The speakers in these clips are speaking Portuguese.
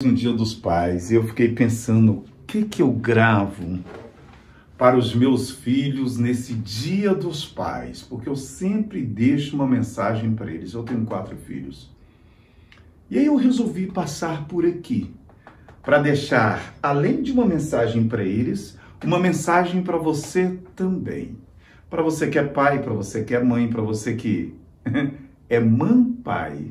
Um Dia dos Pais, eu fiquei pensando, o que eu gravo para os meus filhos nesse Dia dos Pais? Porque eu sempre deixo uma mensagem para eles. Eu tenho 4 filhos. E aí eu resolvi passar por aqui para deixar, além de uma mensagem para eles, uma mensagem para você também. Para você que é pai, para você que é mãe, para você que é mãe-pai.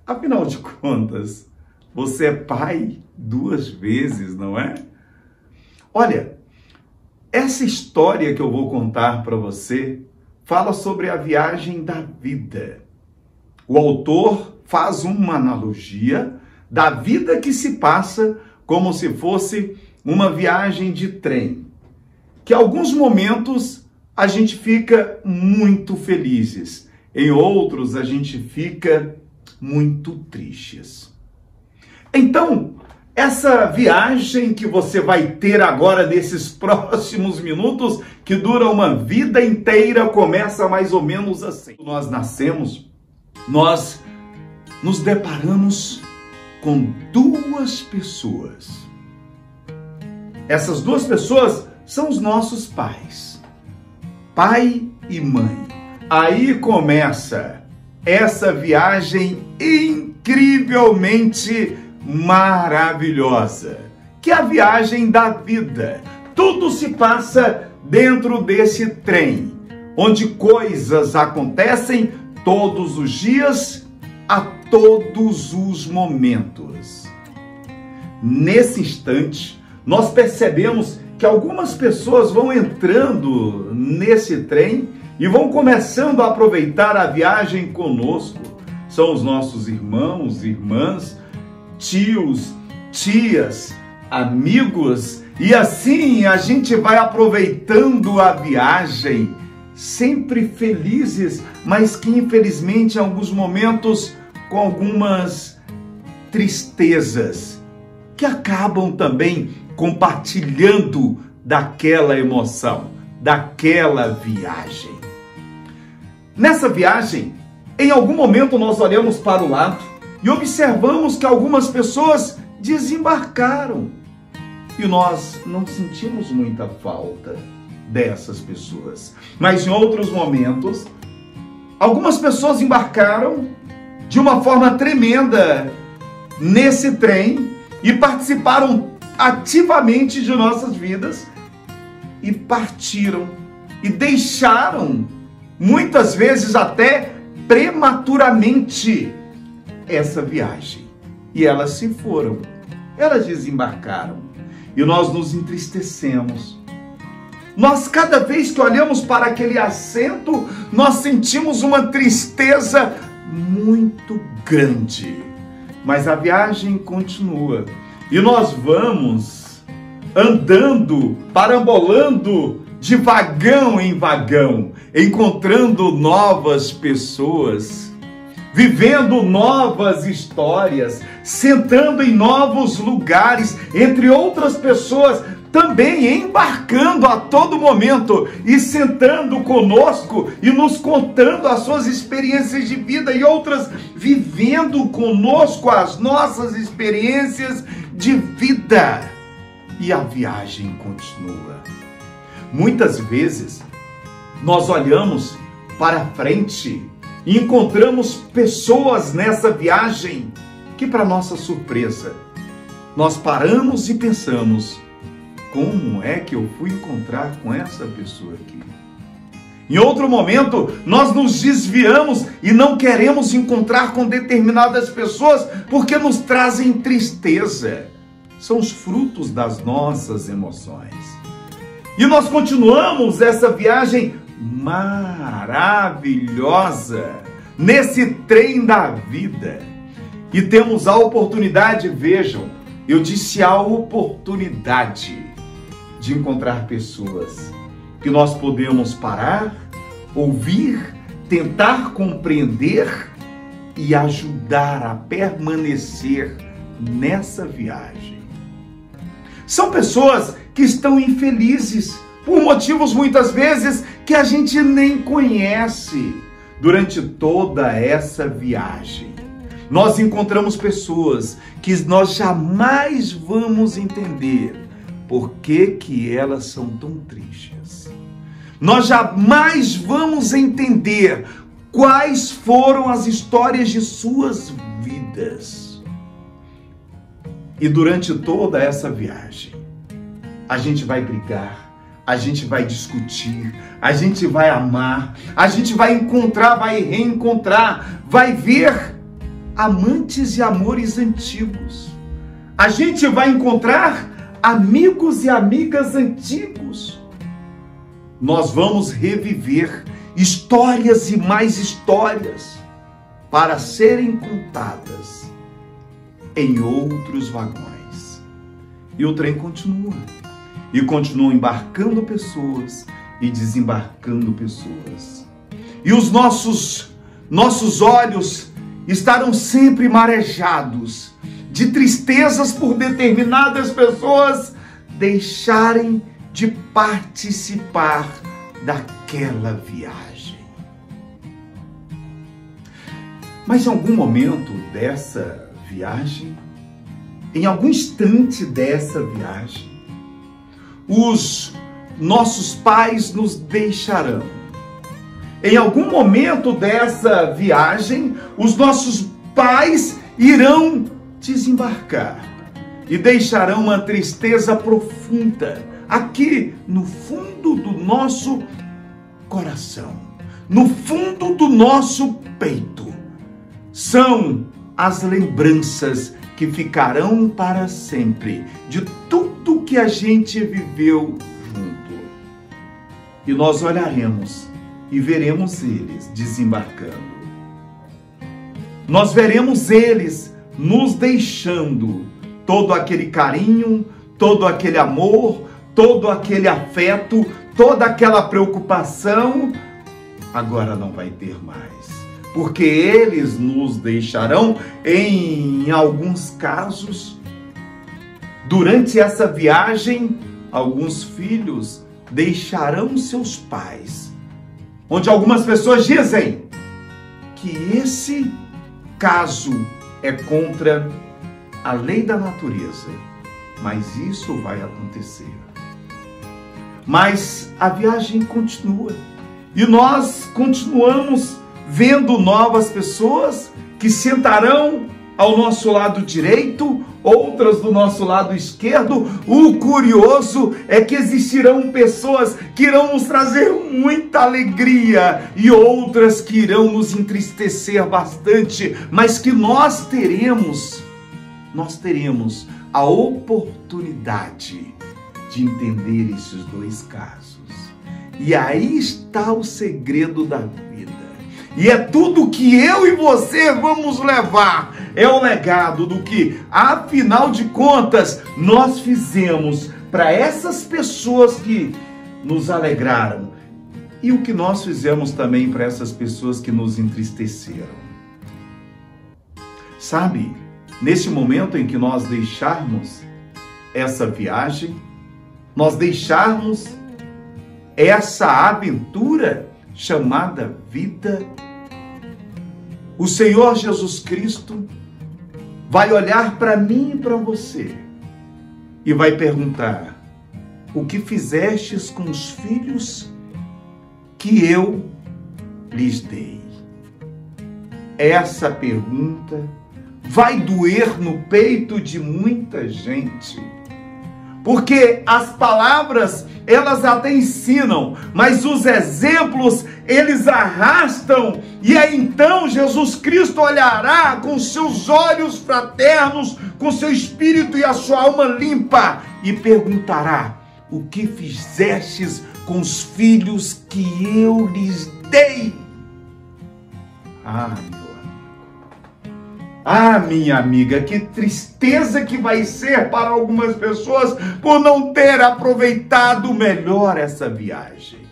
Afinal de contas, você é pai 2 vezes, não é? Olha, essa história que eu vou contar para você fala sobre a viagem da vida. O autor faz uma analogia da vida que se passa como se fosse uma viagem de trem. Que em alguns momentos a gente fica muito felizes, em outros a gente fica muito tristes. Então, essa viagem que você vai ter agora nesses próximos minutos, que dura uma vida inteira, começa mais ou menos assim. Quando nós nascemos, nós nos deparamos com 2 pessoas. Essas 2 pessoas são os nossos pais, pai e mãe. Aí começa essa viagem incrivelmente maravilhosa, que é a viagem da vida. Tudo se passa dentro desse trem, onde coisas acontecem todos os dias, a todos os momentos. Nesse instante, nós percebemos que algumas pessoas vão entrando nesse trem e vão começando a aproveitar a viagem conosco. São os nossos irmãos, irmãs, tios, tias, amigos, e assim a gente vai aproveitando a viagem, sempre felizes, mas que infelizmente em alguns momentos com algumas tristezas, que acabam também compartilhando daquela emoção, daquela viagem. Nessa viagem, em algum momento nós olhamos para o lado e observamos que algumas pessoas desembarcaram. E nós não sentimos muita falta dessas pessoas. Mas em outros momentos, algumas pessoas embarcaram de uma forma tremenda nesse trem e participaram ativamente de nossas vidas e partiram e deixaram, muitas vezes até prematuramente, essa viagem. E elas se foram, elas desembarcaram. E nós nos entristecemos. Nós, cada vez que olhamos para aquele assento, nós sentimos uma tristeza muito grande. Mas a viagem continua. E nós vamos andando, parambolando de vagão em vagão, encontrando novas pessoas, vivendo novas histórias, sentando em novos lugares, entre outras pessoas também embarcando a todo momento e sentando conosco e nos contando as suas experiências de vida, e outras vivendo conosco as nossas experiências de vida. E a viagem continua. Muitas vezes nós olhamos para frente e encontramos pessoas nessa viagem que, para nossa surpresa, nós paramos e pensamos: como é que eu fui encontrar com essa pessoa aqui? Em outro momento, nós nos desviamos e não queremos encontrar com determinadas pessoas porque nos trazem tristeza. São os frutos das nossas emoções. E nós continuamos essa viagem maravilhosa nesse trem da vida. E temos a oportunidade, vejam, eu disse a oportunidade de encontrar pessoas que nós podemos parar, ouvir, tentar compreender e ajudar a permanecer nessa viagem. São pessoas que estão infelizes por motivos muitas vezes que a gente nem conhece durante toda essa viagem. nós encontramos pessoas que nós jamais vamos entender por que elas são tão tristes. Nós jamais vamos entender quais foram as histórias de suas vidas. E durante toda essa viagem, a gente vai brigar, a gente vai discutir, a gente vai amar, a gente vai encontrar, vai reencontrar, vai ver amantes e amores antigos. A gente vai encontrar amigos e amigas antigos. Nós vamos reviver histórias e mais histórias para serem contadas em outros vagões. E o trem continua. E continua embarcando pessoas e desembarcando pessoas. E os nossos olhos estarão sempre marejados de tristezas por determinadas pessoas deixarem de participar daquela viagem. Mas em algum momento dessa viagem, em algum instante dessa viagem, os nossos pais nos deixarão. Em algum momento dessa viagem, os nossos pais irão desembarcar e deixarão uma tristeza profunda aqui no fundo do nosso coração, no fundo do nosso peito. São as lembranças que ficarão para sempre de tudo que a gente viveu junto. E nós olharemos e veremos eles desembarcando. Nós veremos eles nos deixando todo aquele carinho, todo aquele amor, todo aquele afeto, toda aquela preocupação. Agora não vai ter mais. Porque eles nos deixarão, em alguns casos, durante essa viagem, alguns filhos deixarão seus pais. Onde algumas pessoas dizem que esse caso é contra a lei da natureza. Mas isso vai acontecer. Mas a viagem continua. E nós continuamos vendo novas pessoas que sentarão ao nosso lado direito, outras do nosso lado esquerdo. O curioso é que existirão pessoas que irão nos trazer muita alegria e outras que irão nos entristecer bastante, mas que nós teremos a oportunidade de entender esses dois casos. E aí está o segredo da vida. E é tudo que eu e você vamos levar. É o legado do que, afinal de contas, nós fizemos para essas pessoas que nos alegraram. E o que nós fizemos também para essas pessoas que nos entristeceram. Sabe, nesse momento em que nós deixarmos essa viagem, nós deixarmos essa aventura chamada vida, o Senhor Jesus Cristo vai olhar para mim e para você e vai perguntar: o que fizestes com os filhos que eu lhes dei? Essa pergunta vai doer no peito de muita gente, porque as palavras, elas até ensinam, mas os exemplos, eles arrastam. E aí então Jesus Cristo olhará com seus olhos fraternos, com seu espírito e a sua alma limpa, e perguntará: o que fizestes com os filhos que eu lhes dei? Ah, meu amigo. Ah, minha amiga, que tristeza que vai ser para algumas pessoas por não ter aproveitado melhor essa viagem.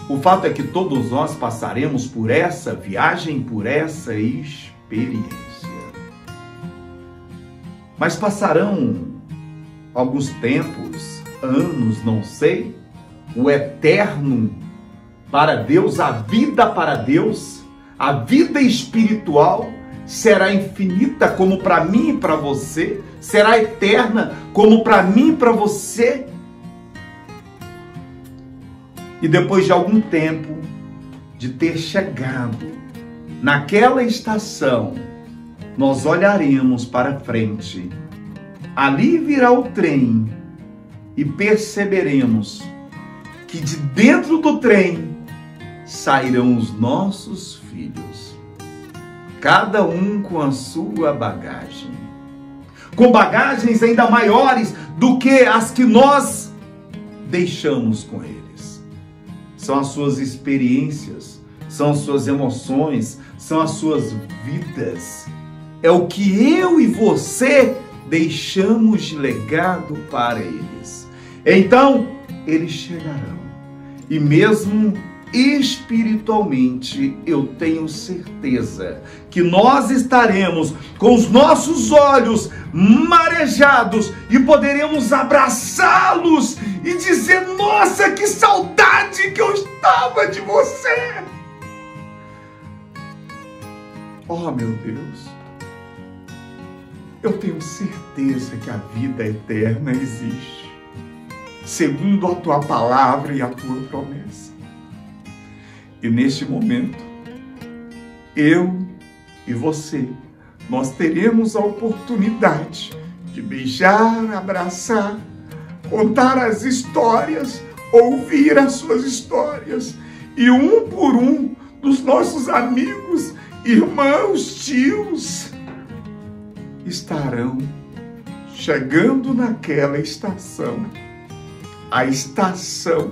O fato é que todos nós passaremos por essa viagem, por essa experiência. Mas passarão alguns tempos, anos, não sei, o eterno para Deus, a vida para Deus, A vida espiritual será infinita como para mim e para você, será eterna como para mim e para você. E depois de algum tempo de ter chegado naquela estação, nós olharemos para frente. Ali virá o trem e perceberemos que de dentro do trem sairão os nossos filhos, cada um com a sua bagagem, com bagagens ainda maiores do que as que nós deixamos com eles. São as suas experiências, são as suas emoções, são as suas vidas. É o que eu e você deixamos de legado para eles. Então, eles chegarão. E mesmo espiritualmente, eu tenho certeza que nós estaremos com os nossos olhos marejados e poderemos abraçá-los e dizer: nossa, que saudade que eu estava de você! Oh, meu Deus! Eu tenho certeza que a vida eterna existe, segundo a tua palavra e a tua promessa. E neste momento, eu e você, nós teremos a oportunidade de beijar, abraçar, contar as histórias, ouvir as suas histórias. E um por um dos nossos amigos, irmãos, tios, estarão chegando naquela estação, a estação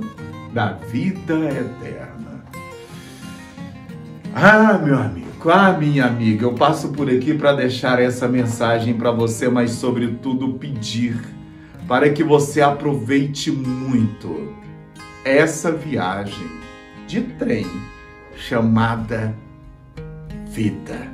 da vida eterna. Ah, meu amigo, minha amiga, eu passo por aqui para deixar essa mensagem para você, mas sobretudo pedir para que você aproveite muito essa viagem de trem chamada vida.